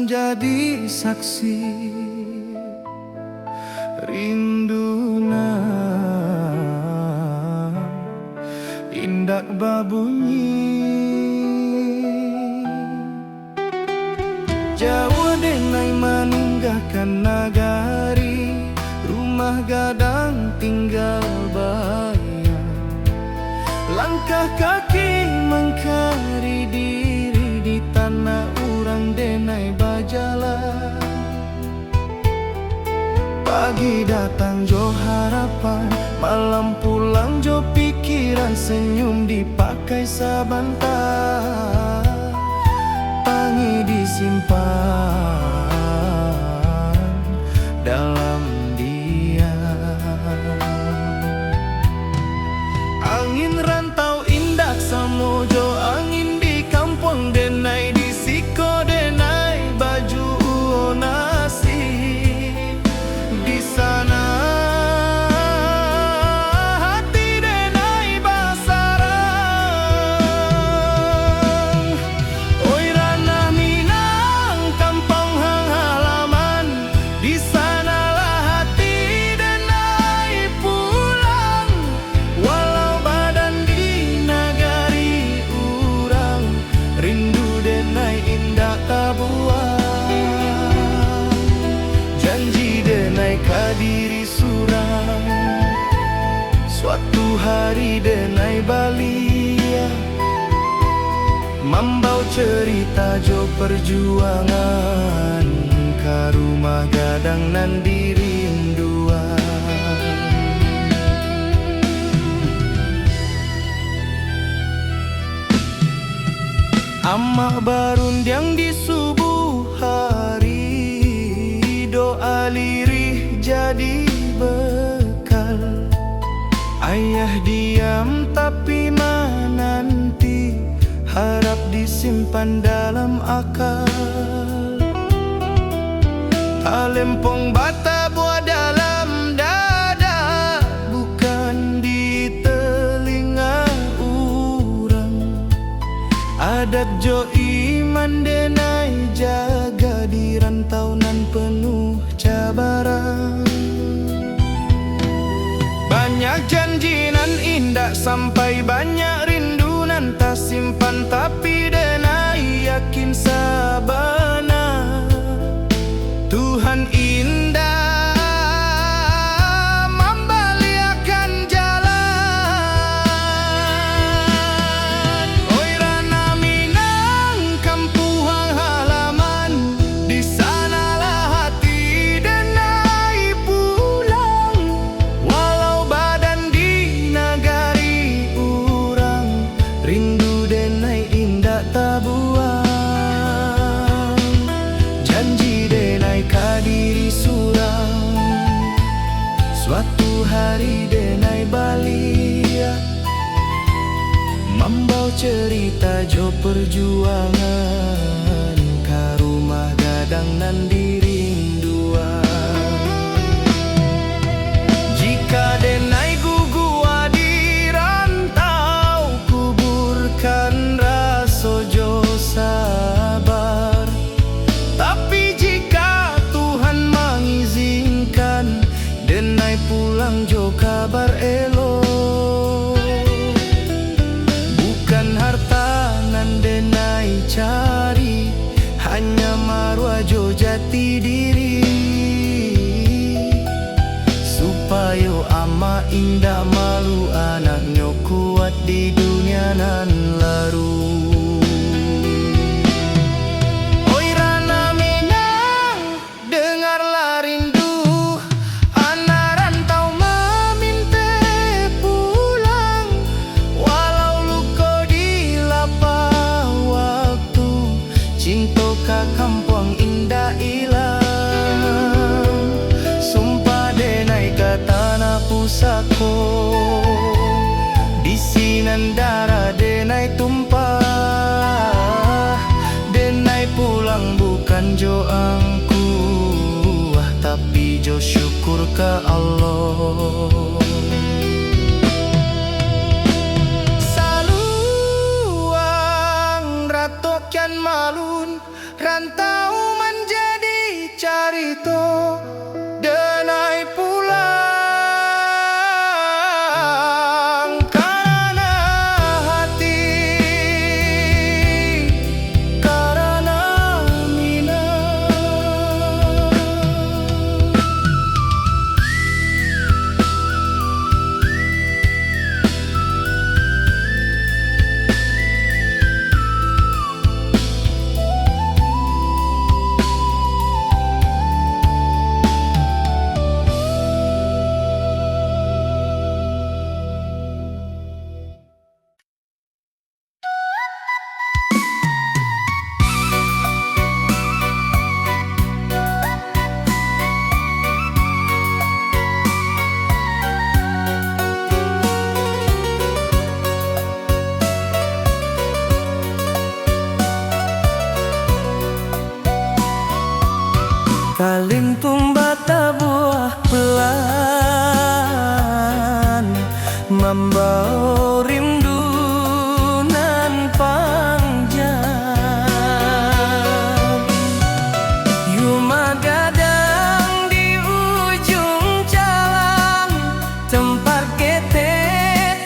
menjadi saksi rinduna indak babunyi Jawa denai meninggalkan nagari, rumah gadang tinggal bayang. Langkah kaki mengkari diri di tanah urang denai bajalan. Pagi datang jo harapan, malam pulang jo pikiran, senyum dipakai sabantar. Pangi disimpan dalam diam. Angin rantau indak samojo, angin di kampung denai di siko denai baju nasi. Di sana hati denai basarang. Oi ranah Minang kampung hang halaman, di sanalah hati denai pulang. Walau badan di nagari urang, rindu denai indah tabuang. Janji denai kadiri surang, suatu hari denai balia. Mambau cerita jo perjuangan, ka rumah gadang nan dirinduan. Amah barundiang di subuh hari, doa lirih jadi bekal. Ayah diam tapi menanti, harap disimpan dalam akal. Talempong bata buah dalam dada, bukan di telinga urang. Adat jo iman denai jaga di rantau nan penuh cabaran. Banyak janji nan indah sampai banyak rindu nan tak simpan, tapi denai yakin sabana Tuhan indah membaliakan jalan. Oi ranah Minang kampung halaman, di sanalah hati denai pulang. Walau badan di nagari urang, rindu denai indah tabuang. Janji denai kadiri surang, suatu hari denai balia. Mambau cerita jo perjuangan, ka rumah gadang nan dirinduan. Jika denai gugua di rantau, kuburkan raso jo sabar. Tapi jika Tuhan mengizinkan, denai pulang jo kabar elok. Bukan harta nan denai cari, hanya marwah jo jati diri. Supaya ama indah malu anaknya kuat di dunia nan laru. Oi ranah Minang, dengarlah rindu, anak rantau meminta pulang. Walau luka di lapang waktu, cinta ka kampung indah ilang. Sumpah denai ka tanah pusako, di sinan darah denai tumpah. Denai pulang bukan jo angku, tapi jo syukur ke Allah. Saluang ratokan malun, rantau man ngambau rindu nan panjang. Yuma gadang di ujung jalan, tempat kita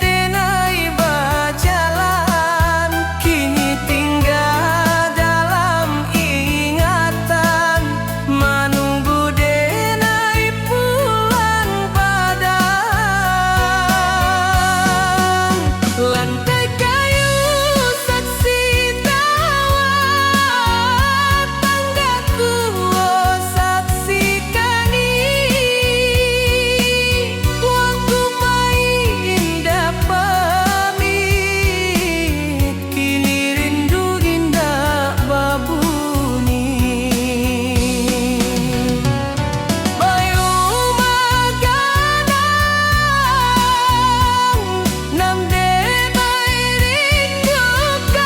tenai berjalan, kini tinggal dalam ingatan, menunggu denai pulang badan. Lantai kayu saksi tawa, tanggaku saksikan ini. Waktu main pamit, kini rindu indah babuni. Bayu maganang, nam de bay rindukan,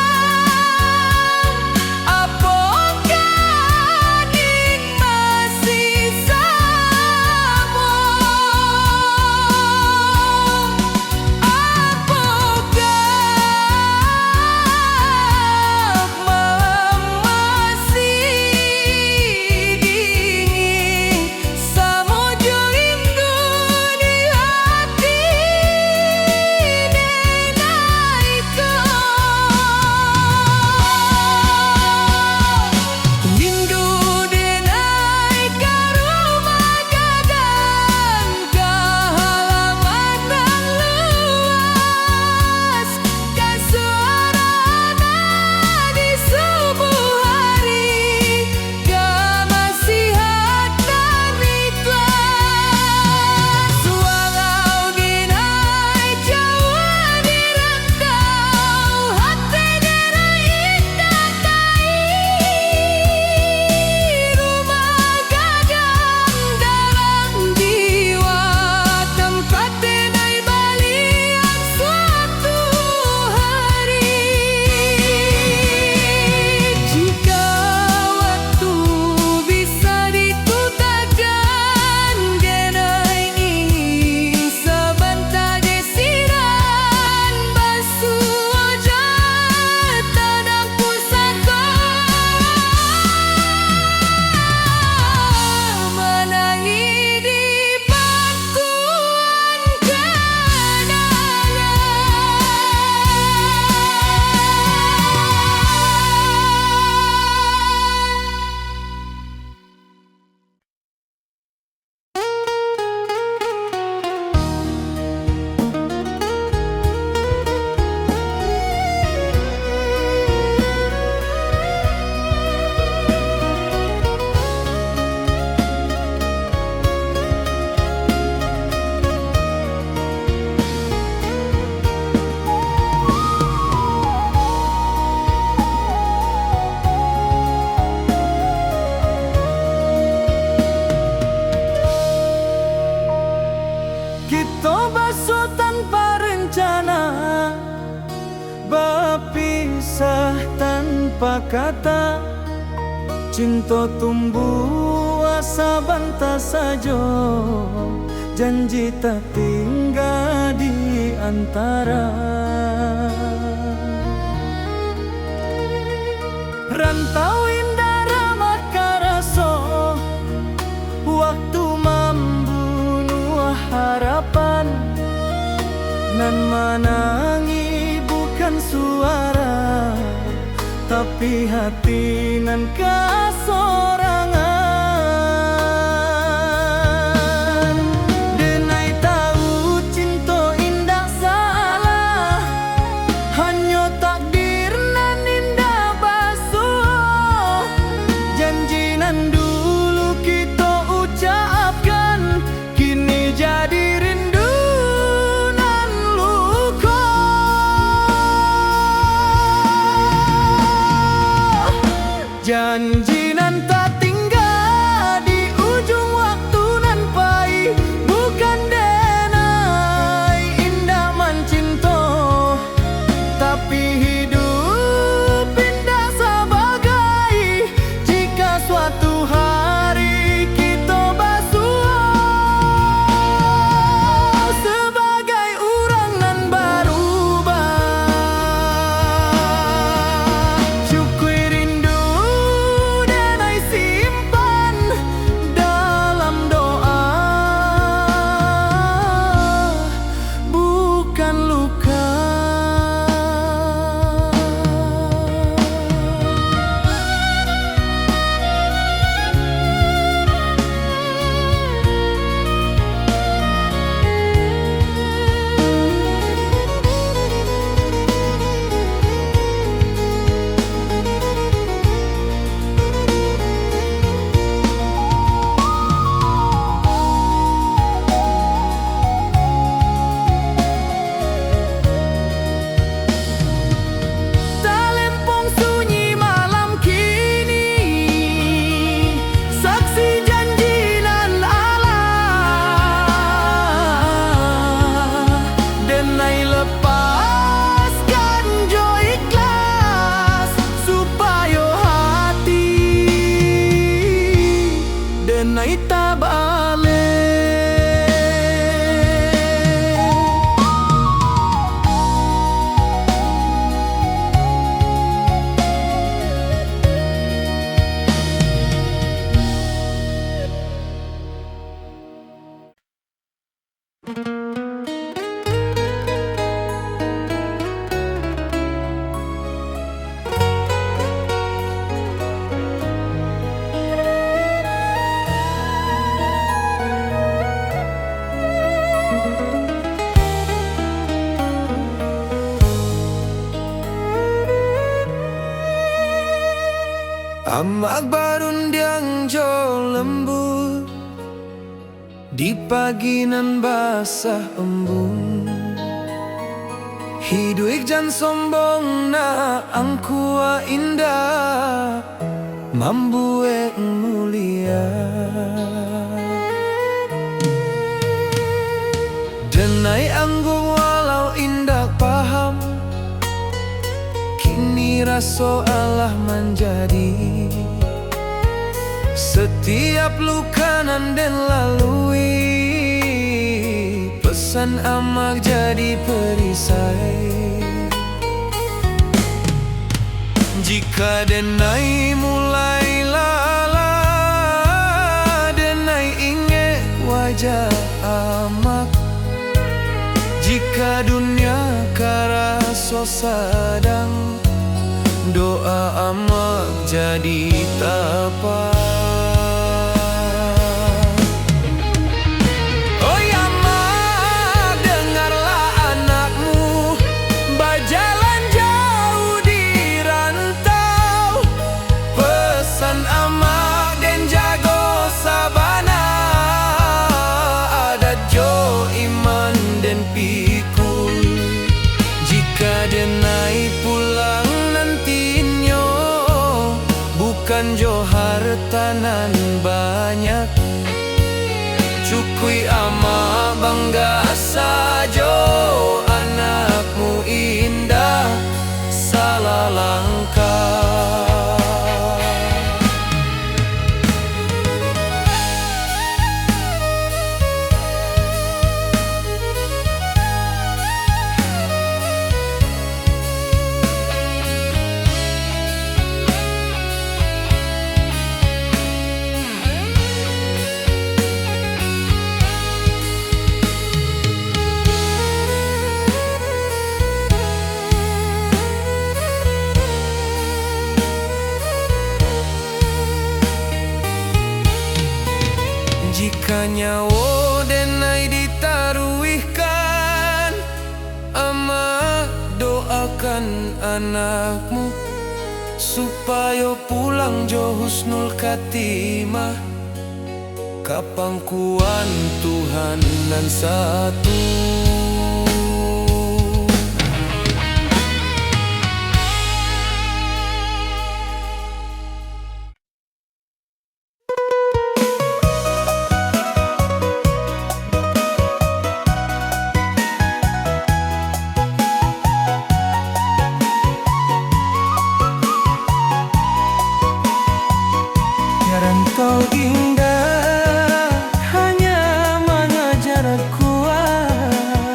apakah ning masih sama? Apakah masih dingin samujud rindu di hati denai rindu denai ka rumah gadang, ka halaman nan luas, ka suarana di subuh hari, ka nasihat nan ikhlas. Walau denai jauh di rantau, hati denai indah rumah gadang dalam jiwa, tempat denai balian suatu hari. Jika waktu bisa diputarkan, denai ingin sebentar desiran basuh wajah tanam pusaka, menangi di pangkuan kenangan. Kita basuh tanpa rencana, berpisah tanpa kata, cinta tumbuh asa bantah saja, janji tak tinggal di antara. Rantau indah ramah karaso, waktu membunuh harapan, nan menangi bukan suara, tapi hati nan kasorangan. Denai tahu cinta indah salah, hanya takdir nan indah basuh, janji nan dulu kita ucapkan, kini jadi rindu nan luka. Janji nan tak tinggal Amak barundiang jo lembut di pagi nan basah embun. Hidup jan sombong na angkua indah mambuek mulia. Denai anggung walau indah paham, kini raso Allah menjadi. Setiap luka nan den lalui, pesan amak jadi perisai. Jika denai mulai lala, denai ingat wajah amak. Jika dunia karaso sadang, doa amak jadi tapak. Bukan jo hartanan banyak, cukui ama bangga sajo. Anakmu indah salah langkah. Jika nyawa denai ditaruhkan, amak doakan anakmu supaya pulang jo husnul khatimah. Kapangkuan Tuhan nan satu. Rantau indah hanya mengajar kuat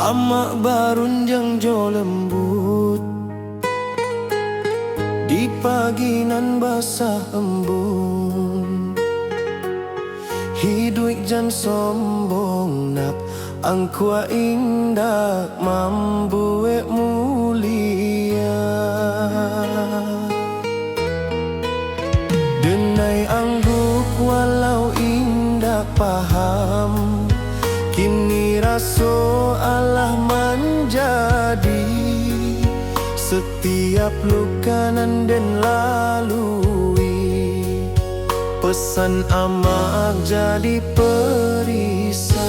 Amak barun jang jo lembut di pagi nan basah embun. Hidup jan sombong nak angkua indah mambuek mulia. Denai angguk walau indah paham, kini raso Allah menjadi setiap luka nan den lalui. Pesan amak jadi perisai.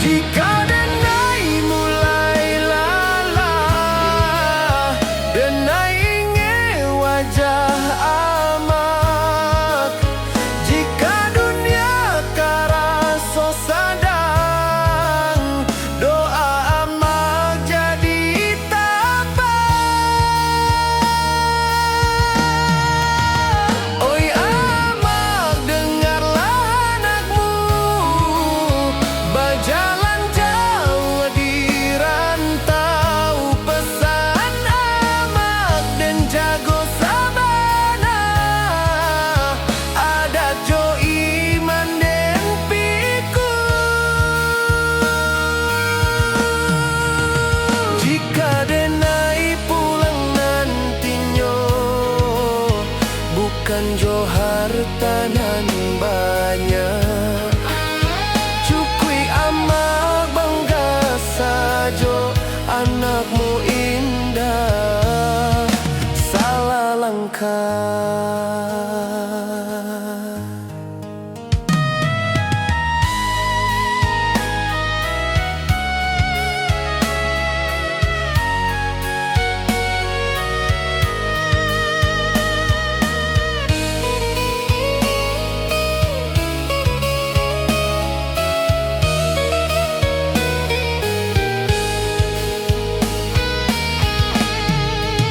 Jika denai mulai lalah, denai inge wajah amak. Jika dunia karaso sadang, doa amak jadi tapak. Oi amak, dengarlah anakmu berjalan jauh di rantau. Pesan amak dan jago sabana, ada jo iman den piku. Jika denai pulang nantinya, bukan jo harta nan banyak, cukui amak bangga sajo anakmu indah salah langkah.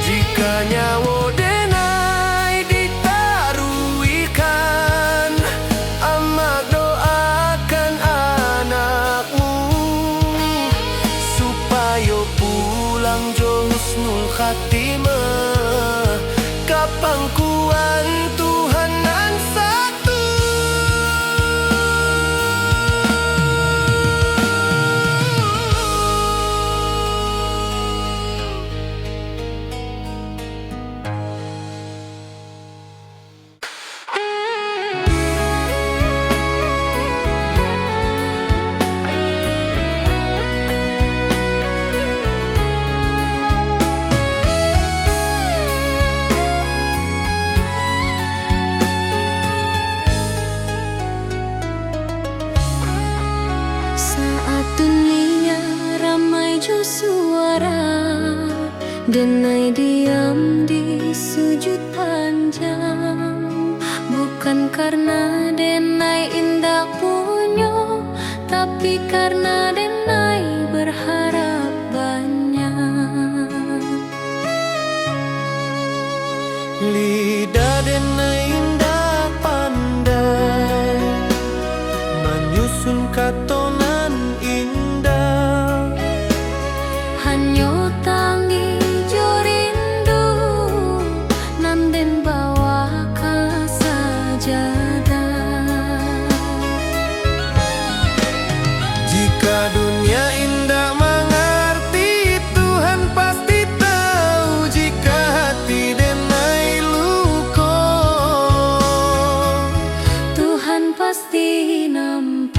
Jika nyawa denai ditaruikan, amak doakan anakmu supaya pulang jo husnul khatimah ka pangkuan Tuhan nan satu. Saat dunia ramai jo suara, denai diam di sujud panjang. Bukan karena denai indah punya, tapi karena denai berharap banyak. Lidah denai indah pandai menyusun katonan indah. Hanyo tangi jo rindu nan den bawa ka sajadah. Jika dunia indah mengerti, Tuhan pasti tahu. Jika hati denai luka, Tuhan pasti nampak.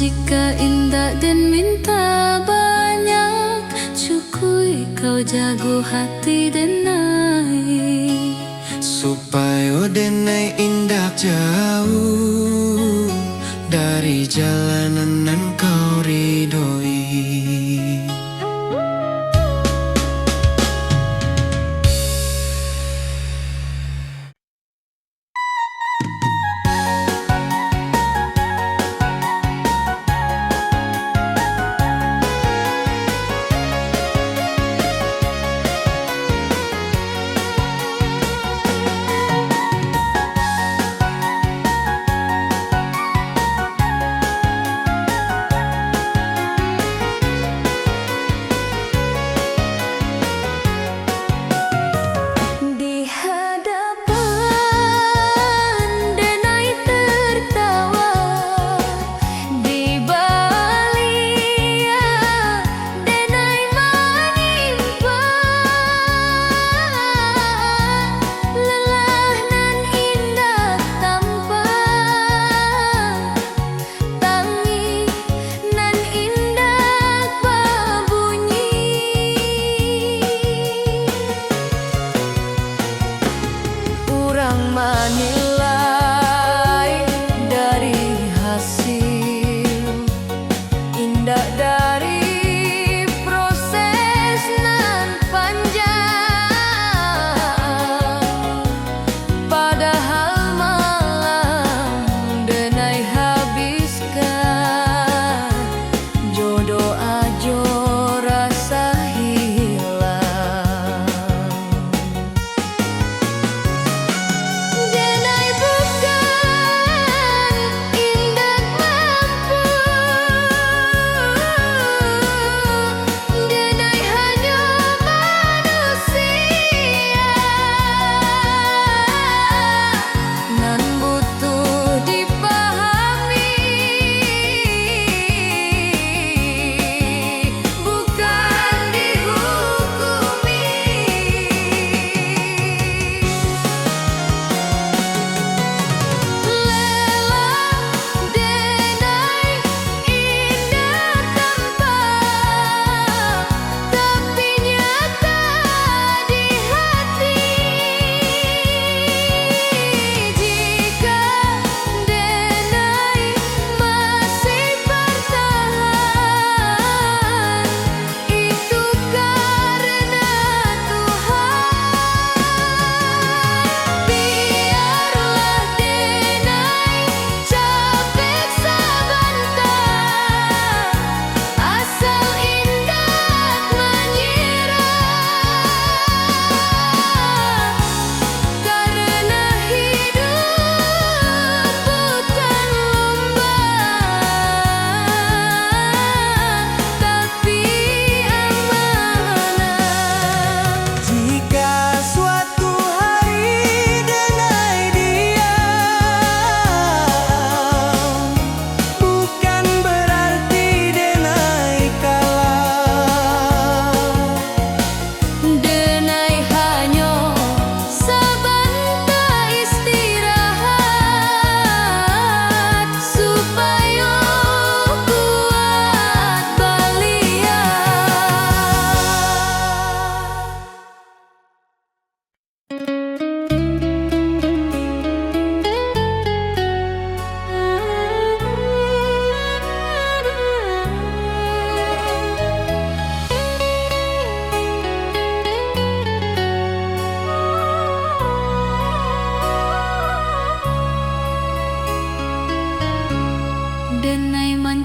Jika indah dan minta banyak, cukui kau jago hati denai, supaya denai indah jauh dari jalanan nan kau ridhoi. Menilai dari hasil indah dari proses nan panjang, padahal malam denai habiskan jodoh ajo rasa hilang.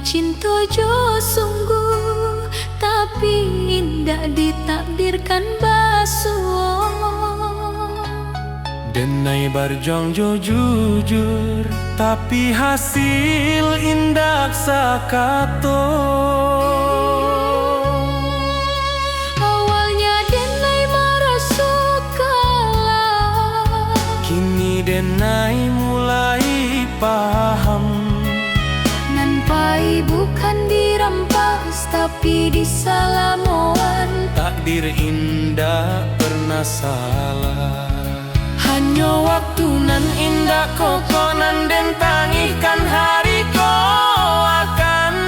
Cinta jo sungguh, tapi indah ditakdirkan basuh. Denai berjuang jo jujur, tapi hasil indah sakato. Awalnya denai merasa kalah, kini denai mulai paham. Nampai bukan dirampas, tapi disalamoan. Takdir indah pernah salah. Hanya waktu nan indah kokonan den tangihkan hari ko akan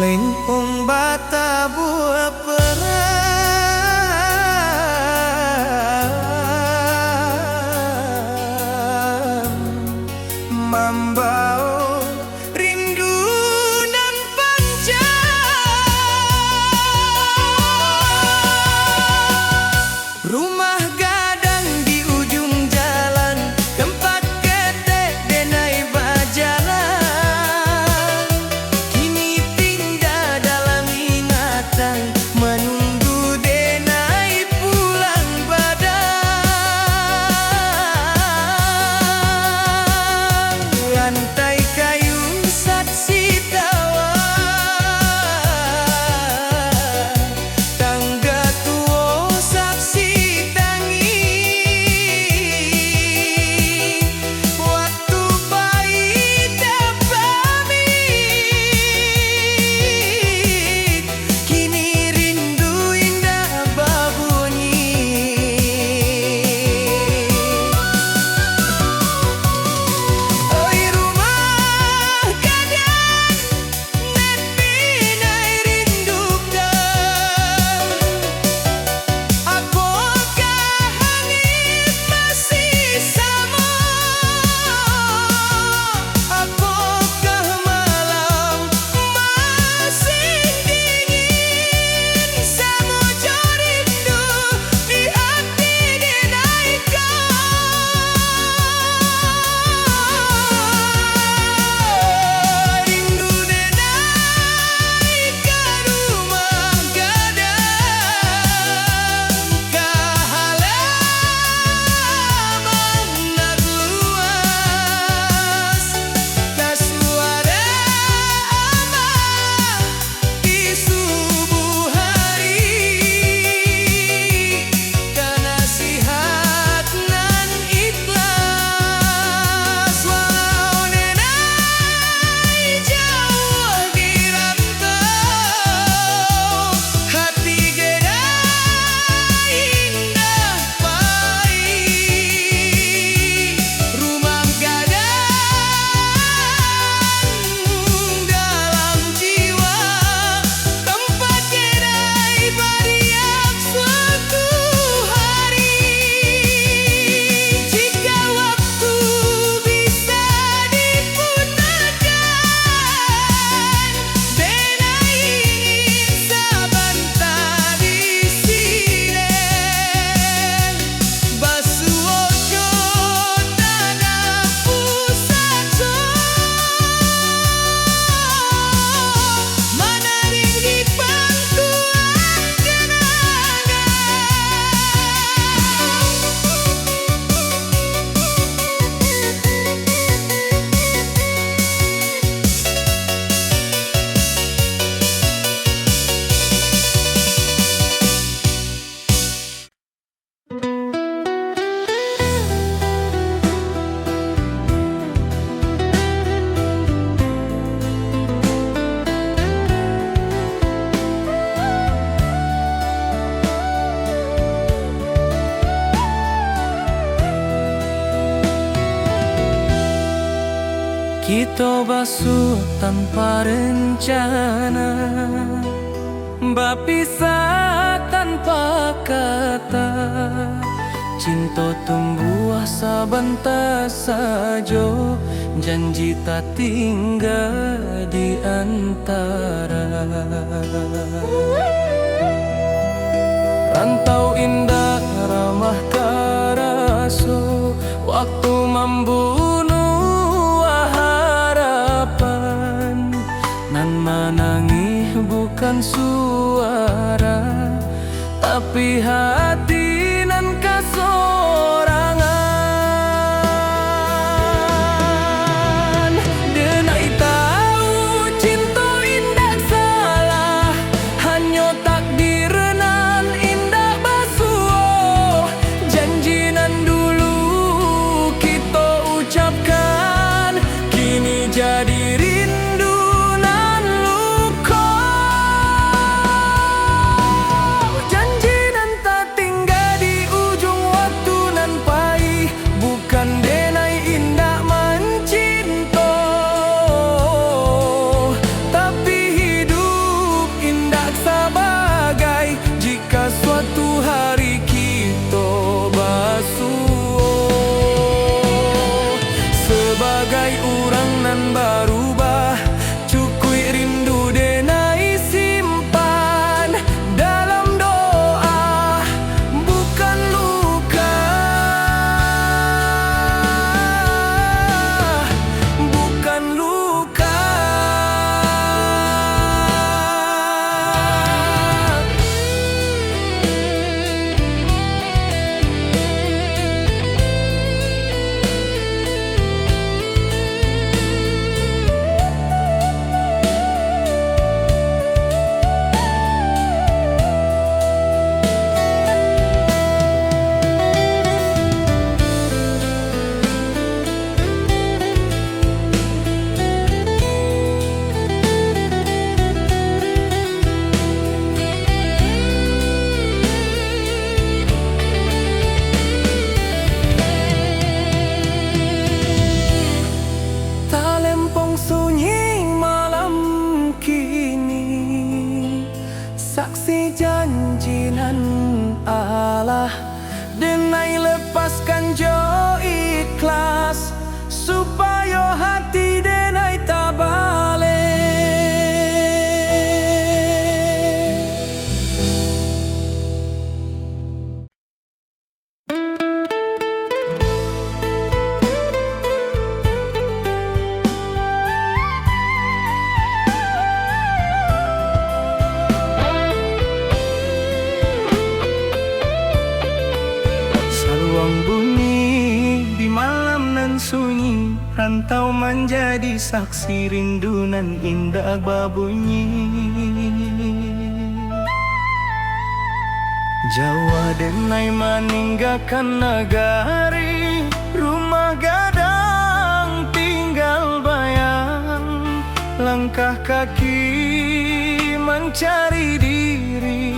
Lengkung bata buah perang Mambao rindu nan panjang Rumah gadang di ujung jalan Tempat ketek denai bajalan Kini tinggal dalam ingatan Menunggu denai pulang badang Lantai kayu saksi tawa Tangga tua saksi tangi Waktu pahit pamit Kini rindu indah babunyi Oi rumah gadang Nepi nai rindukan Apakah langit masih sama Apakah malam masih dingin Samuja rindu di hati dinaikkan Rindu dinaikkan rumah gadang Kahalaman nak luas Kasuara amah di subuh hari Kanasihat nan ikhlas Walau denai jauh di rantau Hati gedai indah pahit Rumah gadang dalam jiwa Tempat gedai beriak suatu hari Jika waktu bisa diputarkan Denai ingin sabanta di sini Basuh ojo tanah pusaco Menarik di pangkuan kenangan Kita basuh tanpa rencana Berpisah tanpa kata Cinta tumbuh sabanta sajo Janji tak tinggal di antara Rantau indah ramah karasu Waktu membunuh harapan Nan menangis bukan suara Tapi hati nan kasorangan Denai tahu cinta indah salah Hanya takdir nan indah basuh Janji nan dulu kita ucapkan Kini jadi rindu nan luka Janji nan tak tinggal saksi janji nan Allah, denai lepaskan jo ikhlas, supaya hati denai tak balik. Saluang bunyi di malam nan sunyi, rantau menjadi saksi rindu nan indah babunyi. Jawa denai meninggalkan negari, rumah gadang tinggal bayang, langkah kaki mencari diri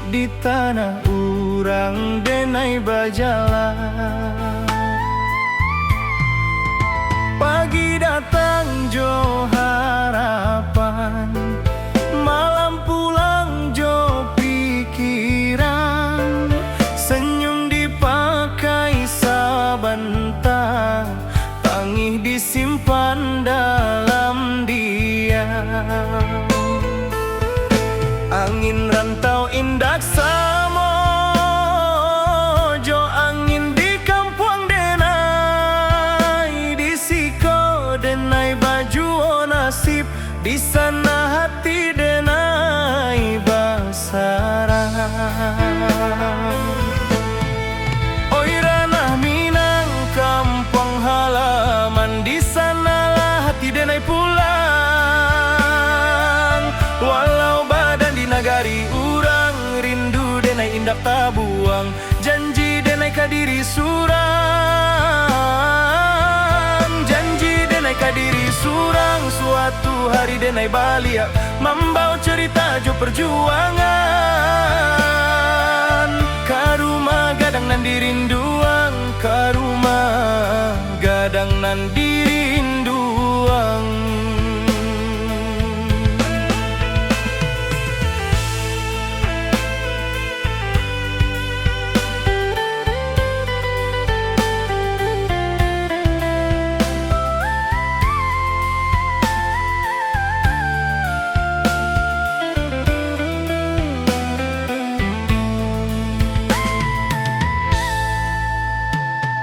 di tanah urang denai berjalan. Pagi datang jo harapan, malam pulang jo pikiran, senyum dipakai sabanta, tangih disimpan dalam diam. Angin rantau indak samo, jo angin di kampung denai, di siko denai baju nasib, di sana hati denai basarang. Oi ranah Minang kampung halaman, di sanalah hati denai pulang. Walau badan di nagari urang, rindu denai indak tabuang, janji denai kadiri surang. Janji denai kadiri surang, suatu hari denai balia, membawa cerita jo perjuangan. Karuma gadang nan dirinduang, karuma gadang nan dirinduang.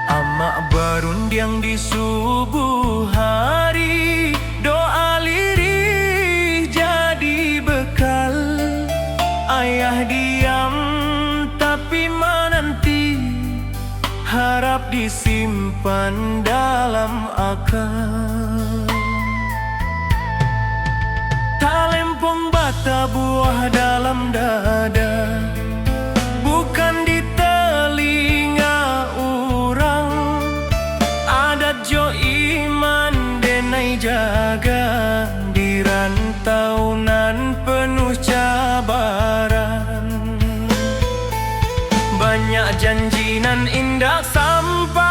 Amak berundiang di subuh hari, doa lirih jadi bekal. Ayah diam tapi menanti, harap disimpan dalam akal. Talempong bata buah dalam dada, bukan di telinga urang. Adat jo iman denai jaga, di rantau nan penuh cabaran. Banyak janji nan indah sampai,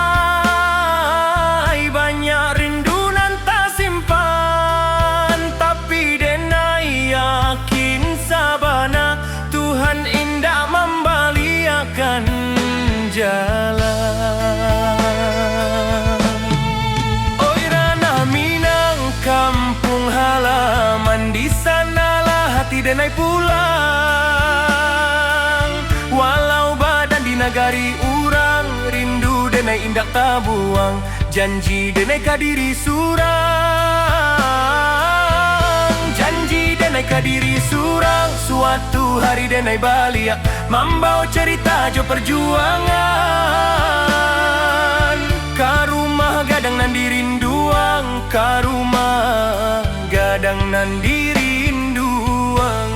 banyak rindu nan tak simpan, tapi denai yakin sabana Tuhan indah membaliakan jalan. Oi ranah Minang kampung halaman, di sanalah hati denai pulang. Walau badan di nagari urang, rindu denai indak tabuang, janji denai kadiri surang. Janji denai kadiri surang, suatu hari denai balia, membawa cerita jo perjuangan. Karumah gadang nan dirinduang, karumah gadang nan dirinduang.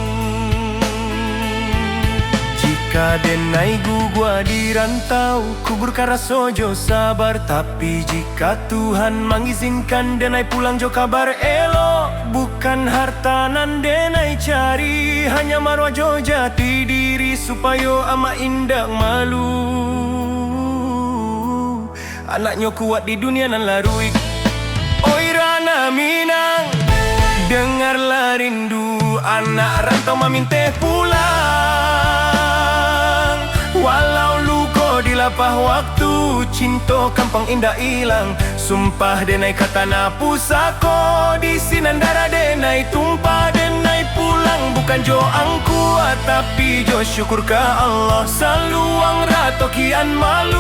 Jika denai gugua di rantau, kubur karaso jo sabar. Tapi jika Tuhan mengizinkan denai pulang jo kabar elo, bukan harta nan denai cari, hanya marwah jo jati diri, supaya ama indak malu. Anaknya kuat di dunia nan larui. Oi ranah Minang, dengarlah rindu anak rantau maminteh pulang. Walau luko di lapah waktu, cinta kampung indah hilang. Sumpah denai kata na pusako, di sinandara denai tumpah denai pulang. Bukan jo angku tapi jo syukur ke Allah. Saluang rato kian malun,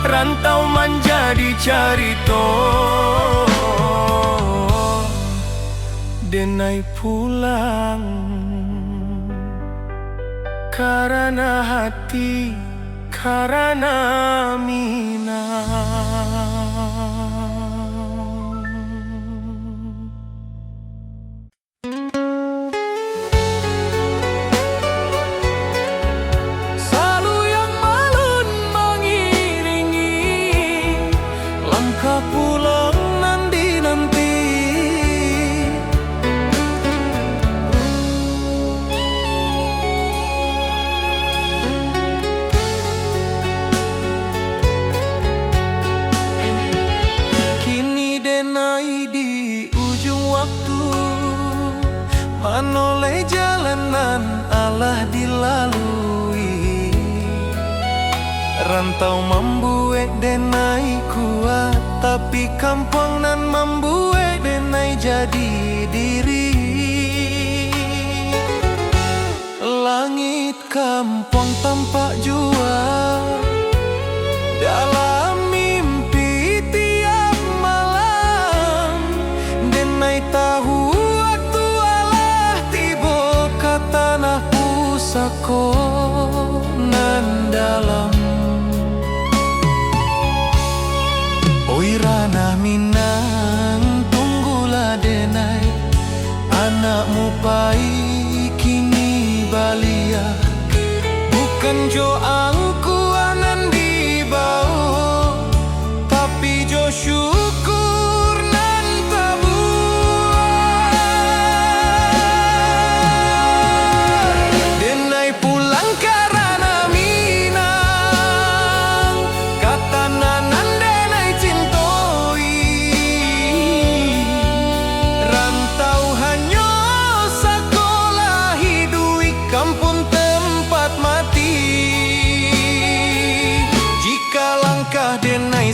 rantau menjadi carito. Denai pulang karena hati, karena minang. Salu yang malun mengiringi langkah pulang nanti-nanti. Manoleh jalanan Allah dilalui, rantau membuat denai kuat, tapi kampung nan membuat denai jadi diri. Langit kampung tampak jua dalam mimpi tiap malam. Denai tahu tanah pusako nan dalam. Oi ranah minang, tunggulah denai, anakmu pai kini balia. Bukan jo angku anan di bawah, tapi jo syukur nan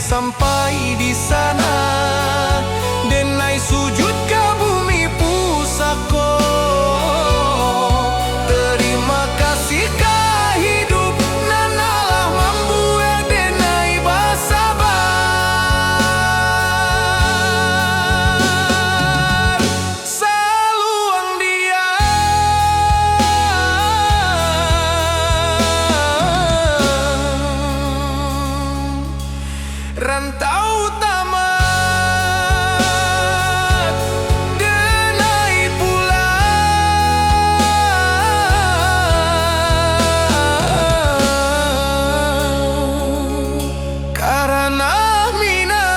sampai di sana. Denai sujud ke bumi pusako, terima kasih ke hidup nan Allah membuat denai bersabar. Saluang dia rantau tamat, denai pulang karena minang.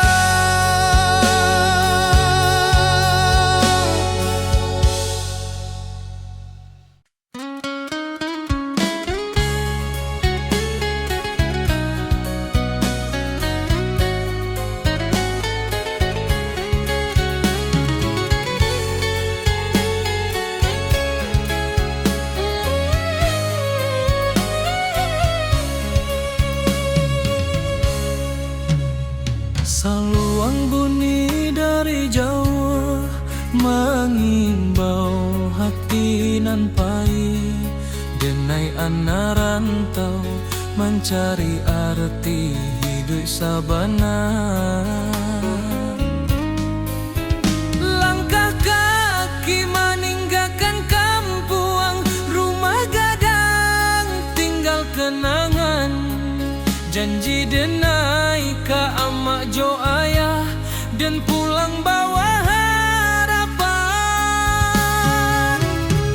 Saluang bunyi dari jauh mengimbau hati nan pai. Denai anak rantau mencari arti hidup sabana. Langkah kaki meninggalkan kampung, rumah gadang tinggal kenangan. Janji denai ke amak jo ayah dan pulang bawa harapan.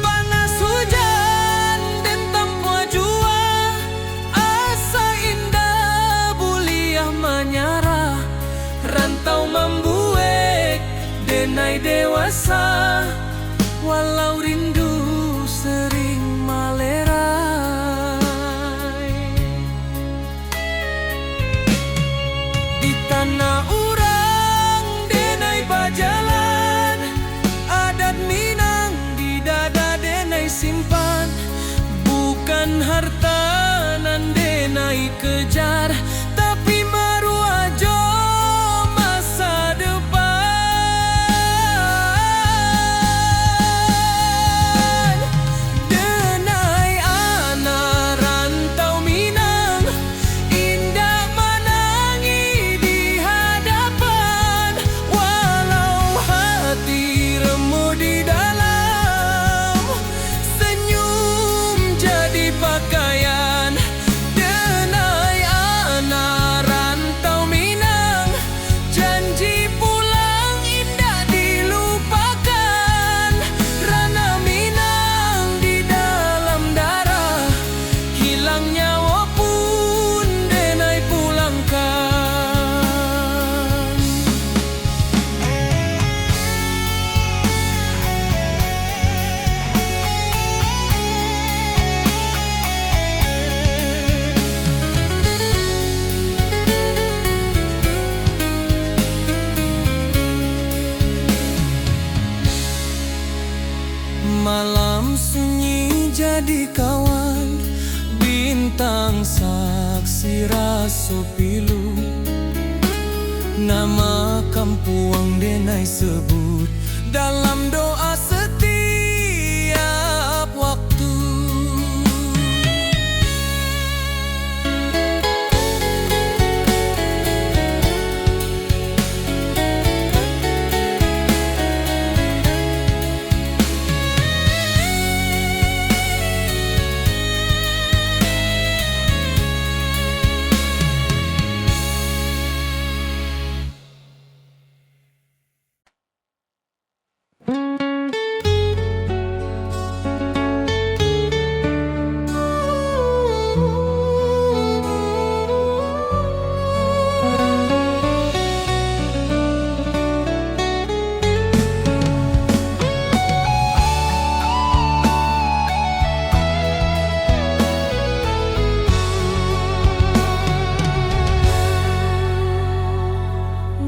Panas hujan dan tanpa jua, asa indah buliah menyarah. Rantau membuat denai dewasa, walau rindu sering malerai. Di tanah urang denai bajalan, adat Minang di dada denai simpan. Bukan nan denai kejar, tapi meruajo masa depan. Denai anak rantau Minang, indah menangi di hadapan. Walau hati remuk di dalam, senyum jadi pakaian. Denai anak rantau Minang, janji pulang indah dilupakan. Rana Minang di dalam darah, hilang nyawa pun denai pulangkan. Malam sunyi jadi kawan, bintang saksi raso pilu. Nama kampuang denai sebut dalam doa setiap waktu.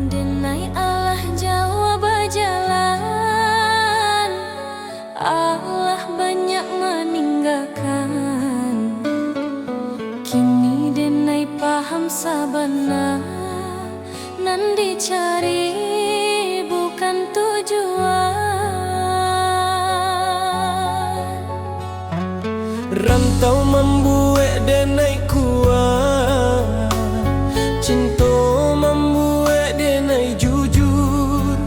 Denai Allah Jawa berjalan, Allah banyak meninggalkan. Kini denai paham sabana, nan dicari bukan tujuan. Rantau membuat denai kuat, cinta membuat denai jujur,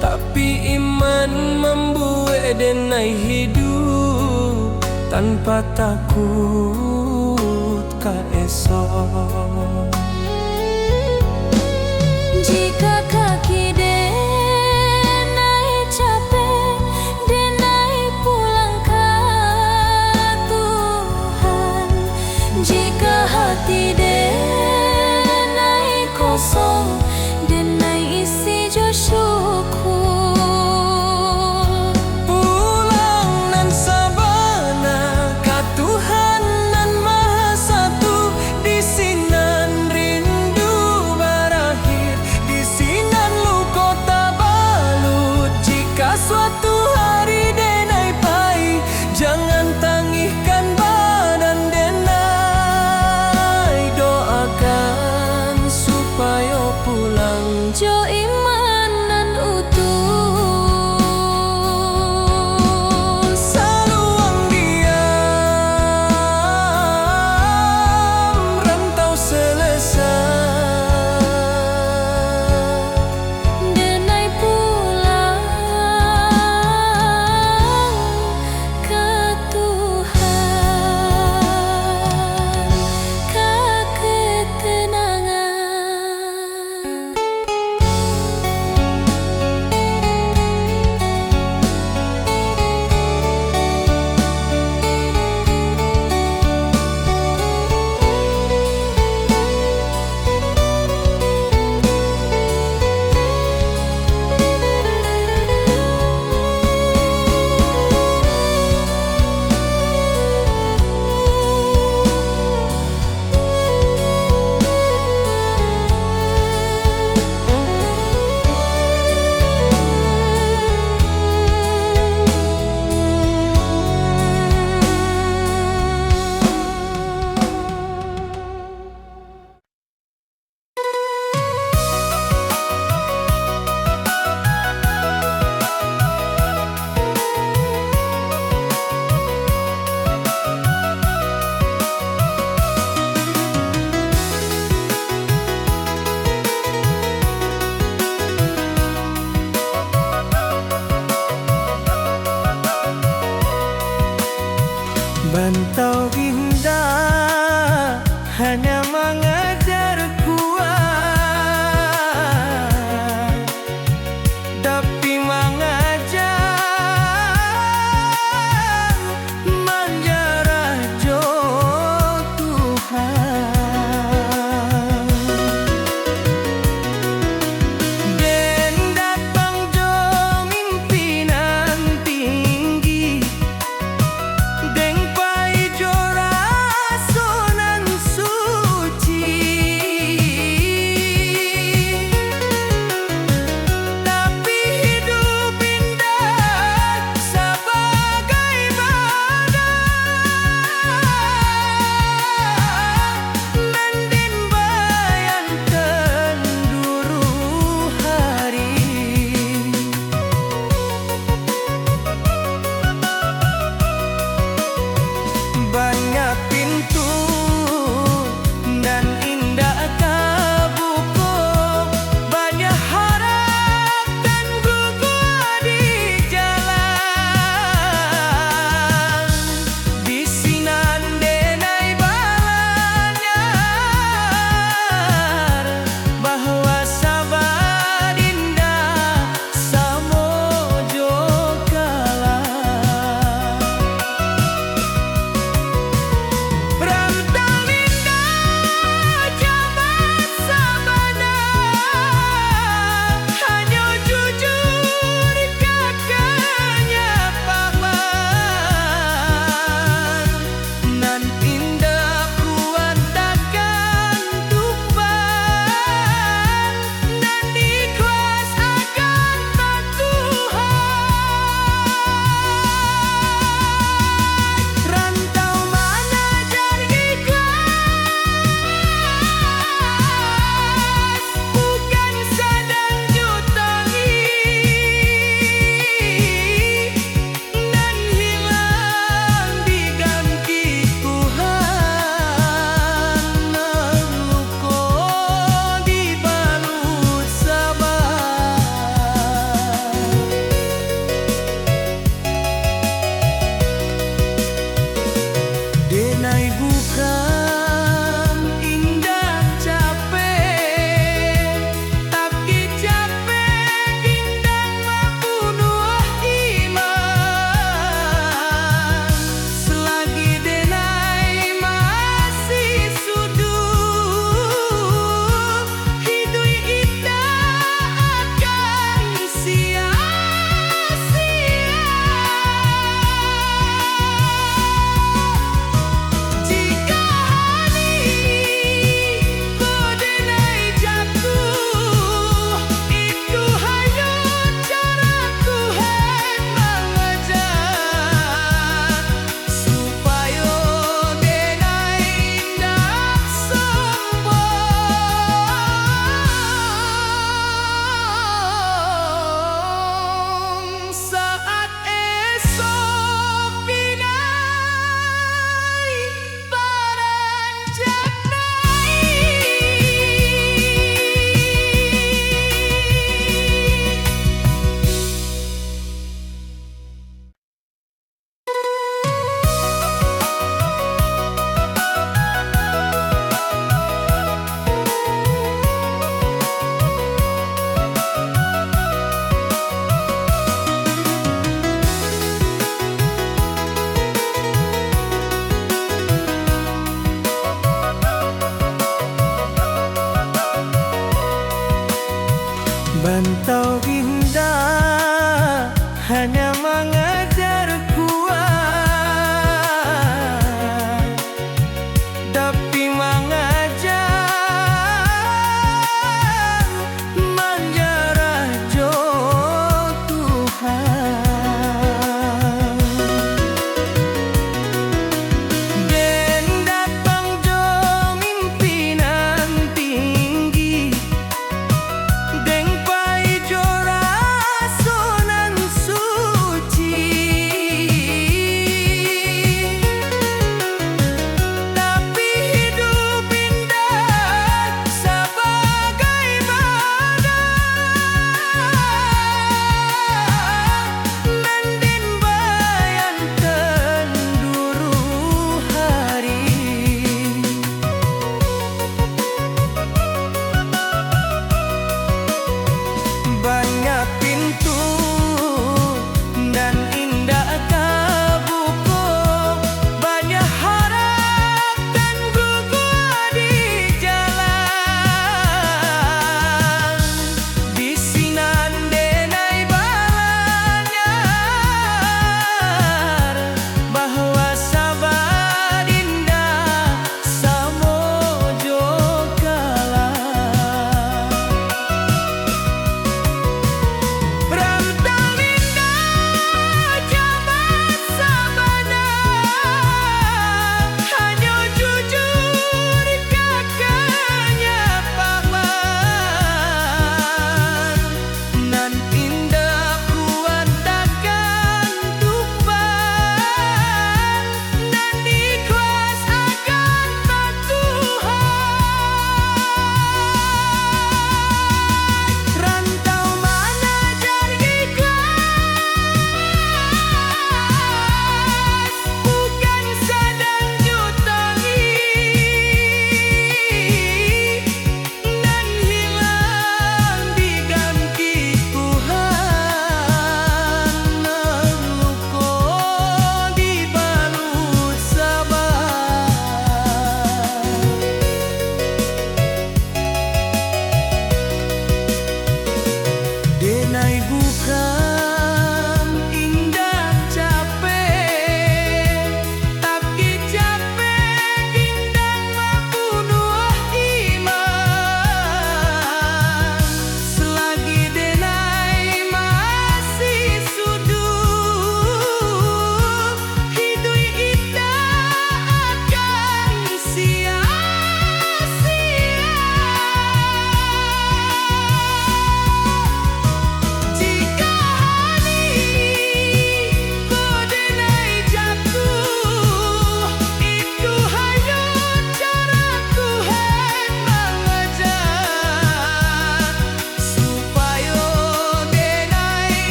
tapi iman membuat denai hidup tanpa takut ka esok. Jika kaki denai capek, denai pulang ke Tuhan. Jika hati denai kosong, denai isi jo syukur. Pulang nan sabana ka Tuhan nan Maha Satu, di sinan rindu berakhir, di sini Bantau indah hanya mengajar kuat, tapi mengajar menjarah jo Tuhan. Den datang jo mimpinan tinggi, deng pai jo rasonan su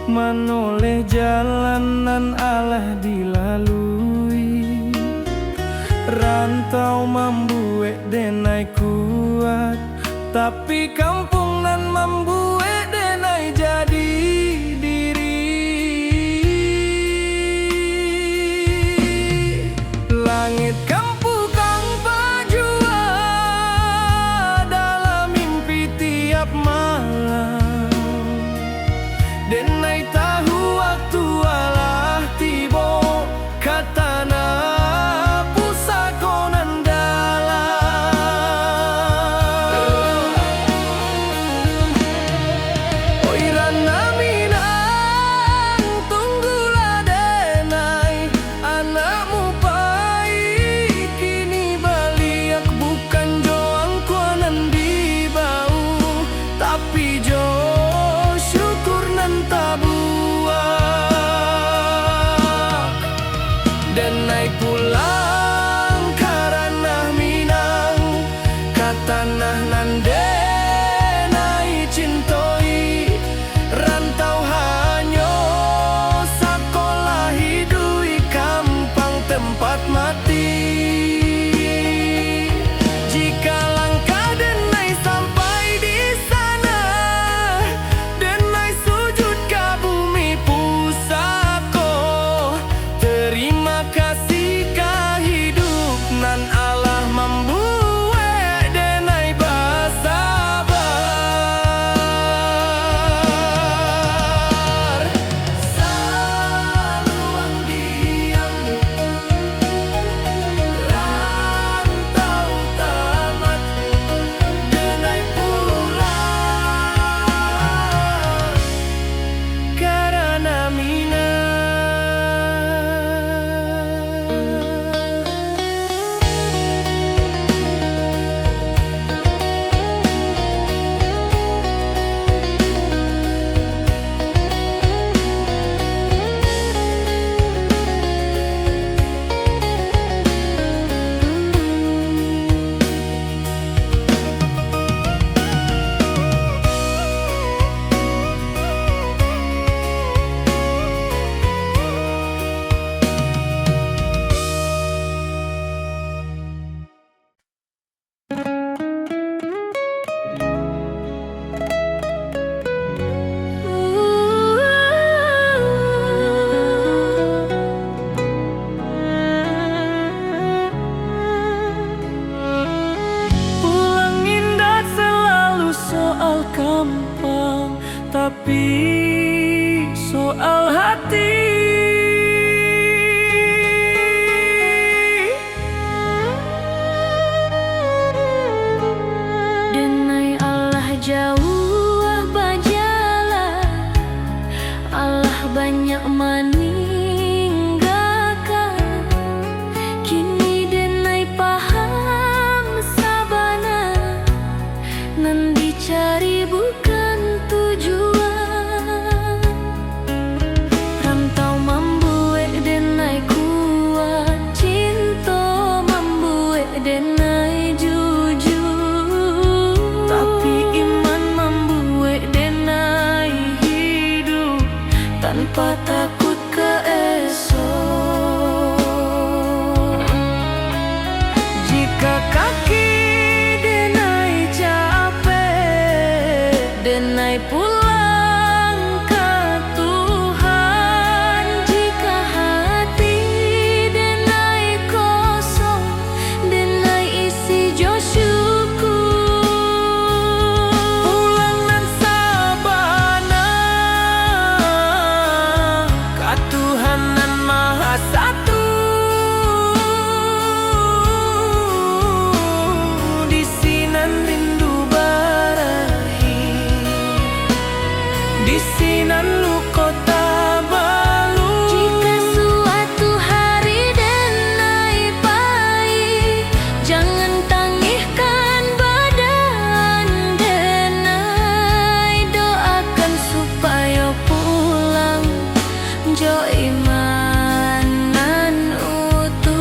manoleh jalanan alah dilalui. Rantau membuat denai kuat, tapi kampung nan membuat denai jadi diri. Langit kampung kang pajua dalam mimpi tiap malam. Denai tahu waktu alah tibo katana pusakonan dalam. Oi rana minang tunggulah denai, anakmu pai kini baliak bukan joang kuanan di bau, tapi jo syukur nan tabuak. Denai pulang karena minang katanah nan denai cintoi. Rantau hanyo sakolah hidui kampang tempat mati. Jika langkah denai sampai di sana, denai sujud ke bumi pusako. Terima kasih ka hidup nan Allah membuat denai bersabar. Saluang diam rantau tamat, denai pulang karena minang. Pulang indah selalu soal kampung, tapi soal hati. Denai Allah jauh bajalah, Allah banyak meninggalkan. Kini denai paham sabana nan dicari bukan tujuan. Rantau membuat denai kuat, cinta membuat denai jujur, tapi iman membuat denai hidup tanpa takut ke esok. Jika kaki denai capek, denai pulang ke Tuhan. Jika hati denai kosong, denai isi jo syukur. Pulang nan sabana ka Tuhan nan Maha Satu. Di sinan rindu barahi, di sinan lu kota balu. Jika suatu hari denai pahit, jangan tangihkan badan denai. Doakan supaya pulang jo iman nan utuh.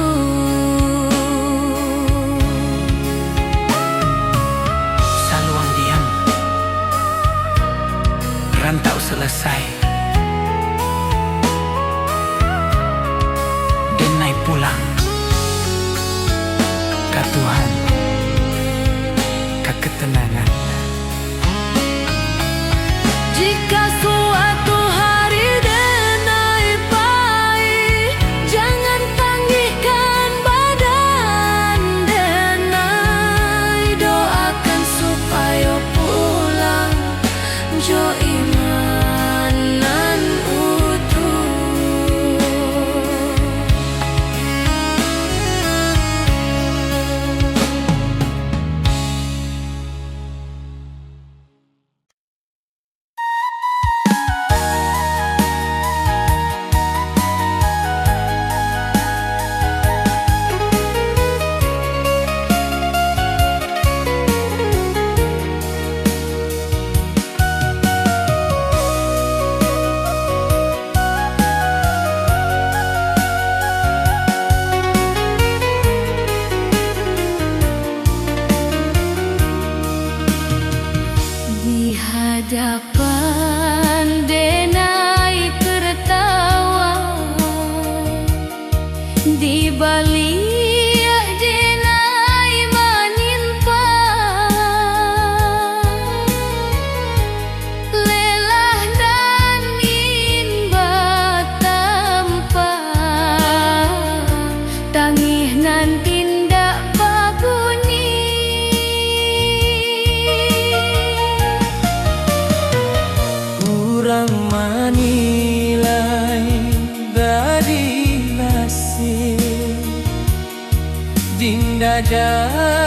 Saluang diam rantau selesai, tiada